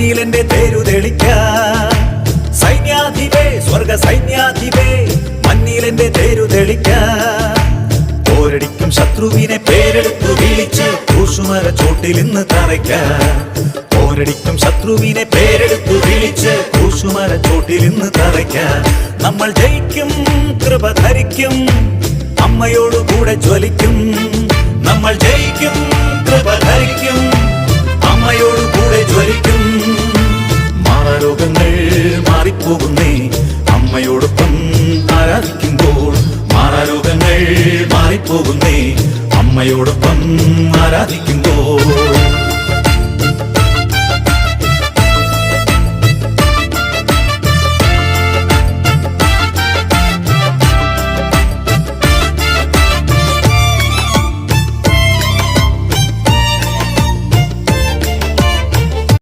മഞ്ഞിലെന്റെ തേരു തെളിക്കാൻ സൈന്യാധിപേ സ്വർഗ സൈന്യാധിപേ മഞ്ഞിലെന്റെ തേരു തെളിക്കാൻ പോരടിക്കും ശത്രുവിനെ പേരെടുത്തു വിളിച്ച് ക്രൂശുമര ചോട്ടിൽ ഇന്ന് തറയ്ക്കാൻ പോരടിക്കും ശത്രുവിനെ പേരെടുത്തു വിളിച്ച് ക്രൂശുമര ചോട്ടിൽ ഇന്ന് തറയ്ക്കാൻ നമ്മൾ ജയിക്കും കൃപ ധരിക്കും അമ്മയോടു കൂടെ ജ്വലിക്കും നമ്മൾ ജയിക്കും കൃപ ധരിക്കും അമ്മയോടു കൂടെ ജ്വലിക്കും മാറാരോഗങ്ങൾ മാറിപ്പോകുന്നേ അമ്മയോടൊപ്പം ആരാധിക്കുമ്പോൾ മാറാരോഗങ്ങൾ മാറിപ്പോകുന്നേ അമ്മയോടൊപ്പം ആരാധിക്കുമ്പോൾ